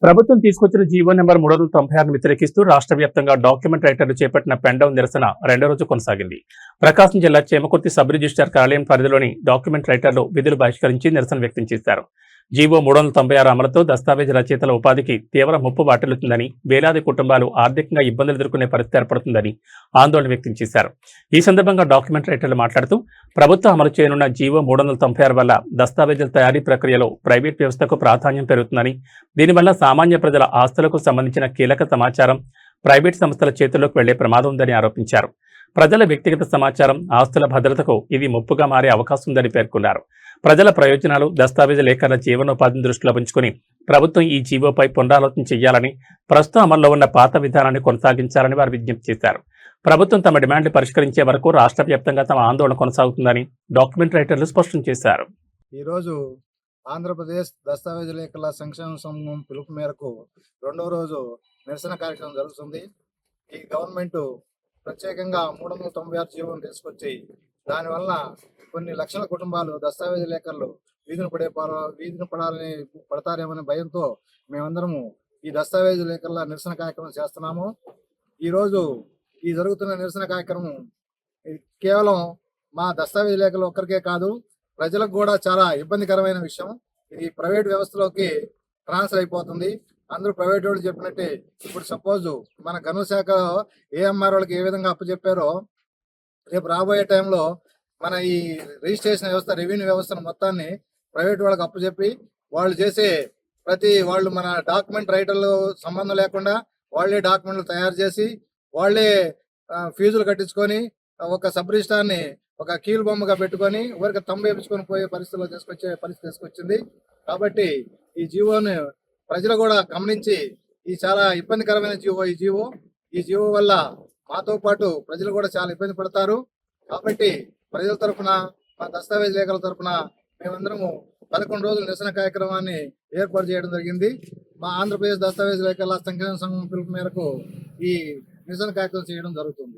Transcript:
ప్రభుత్వం తీసుకొచ్చిన GO number 396 వ్యతిరేకిస్తూ రాష్ట్ర వ్యాప్తంగా డాక్యుమెంట్ రైటర్లు చేపట్టిన పెండౌన్ నిరసన రెండో రోజు కొనసాగింది. ప్రకాశం జిల్లా చేమకుర్తి సబ్ రిజిస్ట్రార్ కార్యాలయం పరిధిలోని డాక్యుమెంట్ రైటర్లు విధులు బహిష్కరించి నిరసన వ్యక్తం చేశారు. జీవో 396 అమలుతో దస్తావేజ్ రచయితల ఉపాధికి తీవ్ర ముప్పు వాటిల్లుతుందని, వేలాది కుటుంబాలు ఆర్థికంగా ఇబ్బందులు ఎదుర్కొనే పరిస్థితి ఏర్పడుతుందని ఆందోళన వ్యక్తం చేశారు. ఈ సందర్భంగా డాక్యుమెంట్ రైటర్లు మాట్లాడుతూ ప్రభుత్వం అమలు చేయనున్న జీవో 396 వల్ల దస్తావేజుల తయారీ ప్రక్రియలో ప్రైవేట్ వ్యవస్థకు ప్రాధాన్యం పెరుగుతుందని, దీనివల్ల సామాన్య ప్రజల ఆస్తులకు సంబంధించిన కీలక సమాచారం ప్రైవేట్ సంస్థల చేతుల్లోకి వెళ్లే ప్రమాదం ఉందని ఆరోపించారు. ప్రజల వ్యక్తిగత సమాచారం, ఆస్తుల భద్రతకు ఇది ముప్పుగా మారే అవకాశం ఉందని పేర్కొన్నారు. ప్రజల ప్రయోజనాలు, దస్తావేజు లేఖల జీవనోపాధిని దృష్టిలో ఉంచుకుని ప్రభుత్వం ఈ జీవోపై పునరాలోచన చేయాలని, ప్రస్తుతం అమల్లో ఉన్న పాత విధానాన్ని కొనసాగించాలని వారు విజ్ఞప్తి చేశారు. ప్రభుత్వం తమ డిమాండ్లు పరిష్కరించే వరకు రాష్ట్ర వ్యాప్తంగా తమ ఆందోళన కొనసాగుతుందని డాక్యుమెంట్ రైటర్లు స్పష్టం చేశారు. ఈరోజు ఆంధ్రప్రదేశ్ దస్తావేజు లేఖల సంక్షేమ సంఘం పిలుపు మేరకు రెండో రోజు నిరసన కార్యక్రమం జరుగుతుంది. ఈ గవర్నమెంట్ ప్రత్యేకంగా 396 జీవోను తీసుకొచ్చి దానివల్ల కొన్ని లక్షల కుటుంబాలు దస్తావేజు లేఖలు వీధిన పడతారేమనే భయంతో మేమందరము ఈ దస్తావేజు లేఖల నిరసన కార్యక్రమం చేస్తున్నాము. ఈరోజు ఈ జరుగుతున్న నిరసన కార్యక్రమం కేవలం మా దస్తావేజు లేఖలు ఒక్కరికే కాదు, ప్రజలకు కూడా చాలా ఇబ్బందికరమైన విషయం. ఇది ప్రైవేట్ వ్యవస్థలోకి ట్రాన్స్ఫర్ అయిపోతుంది. అందరూ ప్రైవేట్ వాళ్ళు చెప్పినట్టే ఇప్పుడు సపోజ్ మన గను శాఖలో ఏఎంఆర్ వాళ్ళకి ఏ విధంగా అప్పచెప్పారో రేపు రాబోయే టైంలో మన ఈ రిజిస్ట్రేషన్ వ్యవస్థ, రెవెన్యూ వ్యవస్థను మొత్తాన్ని ప్రైవేట్ వాళ్ళకి అప్పచెప్పి వాళ్ళు మన డాక్యుమెంట్ రైటర్లు సంబంధం లేకుండా వాళ్ళే డాక్యుమెంట్లు తయారు చేసి వాళ్ళే ఫీజులు కట్టించుకొని ఒక సబ్ రిజిస్ట్రార్ని ఒక కీలు బొమ్మగా పెట్టుకొని ఊరికి వేయించుకొని పోయే పరిస్థితిలో తీసుకొచ్చింది. కాబట్టి ఈ జీవోని ప్రజలు కూడా గమనించి ఈ చాలా ఇబ్బందికరమైన ఈ జీవో వల్ల మాతో పాటు ప్రజలు కూడా చాలా ఇబ్బంది పడతారు. కాబట్టి ప్రజల తరఫున, మా దస్తావేజ్ లేఖల తరఫున మేమందరము 11 రోజుల నిరసన కార్యక్రమాన్ని ఏర్పాటు చేయడం జరిగింది. మా ఆంధ్రప్రదేశ్ దస్తావేజ్ లేఖల సంక్షేమ సంఘం పిలుపు మేరకు ఈ నిరసన కార్యక్రమం చేయడం జరుగుతుంది.